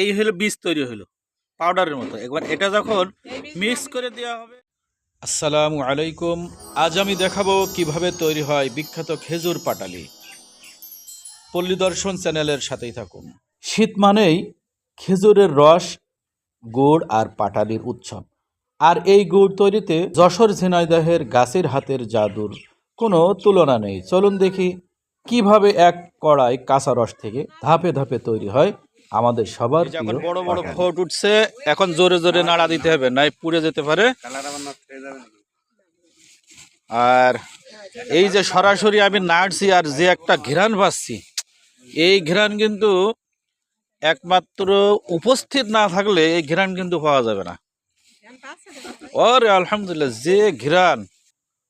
এই হলো বীজ তৈরি হলো পাউডারের মতো। একবার এটা যখন মিক্স করে দেওয়া হবে। আসসালামু আলাইকুম। আজ আমি দেখাবো কিভাবে তৈরি হয় বিখ্যাত খেজুর পাটালি। পল্লী দর্শন চ্যানেলের সাথেই থাকুন। শীত মানেই খেজুরের রস, গুড় আর পাটালির উৎসব। আর এই গুড় তৈরিতে যশোর ঝিনাইদহের গাছের হাতের জাদুর কোনো তুলনা নেই। চলুন দেখি কিভাবে এক কড়াই কাঁচা রস থেকে ধাপে ধাপে তৈরি হয় আমাদের সবার প্রিয়। এখন বড় বড় ফোট উঠছে, এখন জোরে জোরে নাড়া দিতে হবে, নাই পুড়ে যেতে পারে। আর এই যে সরাসরি আমি নাড়ছি আর যে একটা ঘ্রাণ পাচ্ছি, এই ঘ্রাণ কিন্তু একমাত্র উপস্থিত না থাকলে এই ঘ্রাণ কিন্তু পাওয়া যাবে না। ওরে আলহামদুলিল্লাহ, যে ঘ্রাণ!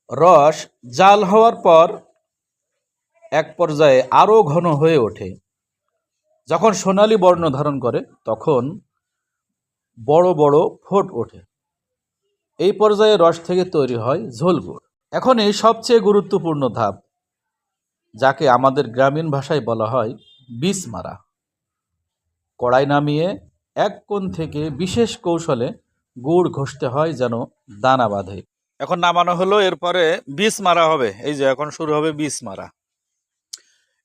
রস জাল হওয়ার পর এক পর্যায়ে আরো ঘন হয়ে ওঠে। যখন সোনালী বর্ণ ধারণ করে তখন বড় বড় ফোঁট ওঠে। এই পর্যায়ে রস থেকে তৈরি হয় ঝোল গুড়। এখন এই সবচেয়ে গুরুত্বপূর্ণ ধাপ, যাকে আমাদের গ্রামীণ ভাষায় বলা হয় বীজ মারা। কড়াই নামিয়ে এক কোণ থেকে বিশেষ কৌশলে গুড় ঘষতে হয় যেন দানা বাঁধে। এখন নামানো হলো, এরপরে বীজ মারা হবে। এই যে এখন শুরু হবে বীজ মারা।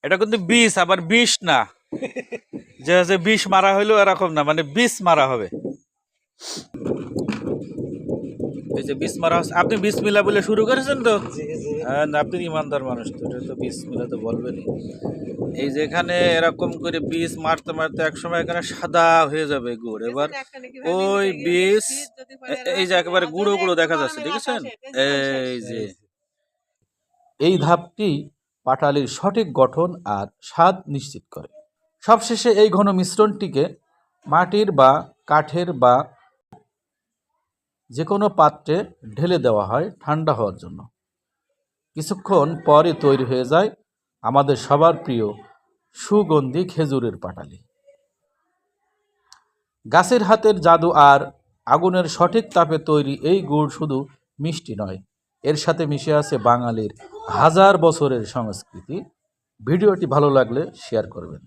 এটা কিন্তু বীজ, আবার বিষ না যে বিষ মারা হইলো এরকম না, মানে বীজ মারা হবে। এই যে বীজ মারা হচ্ছে। আপনি বিসমিল্লাহ বলে শুরু করেছেন তো? হ্যাঁ, আপনি ইমানদার মানুষ তো, এটা তো বিসমিল্লাহ তো বলবেনই। এই যে এখানে এরকম করে বীজ মারতে মারতে একসময় এখানে সাদা হয়ে যাবে গুড়। এবার ওই বীজ, এই যে একেবারে গুঁড়ো গুঁড়ো দেখা যাচ্ছে, দেখেছেন? এই যে এই ধাপটি পাটালির সঠিক গঠন আর স্বাদ নিশ্চিত করে। সবশেষে এই ঘন মিশ্রণটিকে মাটির বা কাঠের বা যে কোনো পাত্রে ঢেলে দেওয়া হয় ঠান্ডা হওয়ার জন্য। কিছুক্ষণ পরে তৈরি হয়ে যায় আমাদের সবার প্রিয় সুগন্ধি খেজুরের পাটালি। গাছের হাতের জাদু আর আগুনের সঠিক তাপে তৈরি এই গুড় শুধু মিষ্টি নয়, এর সাথে মিশে আছে বাঙালির হাজার বছরের সংস্কৃতি। ভিডিওটি ভালো লাগলে শেয়ার করবেন।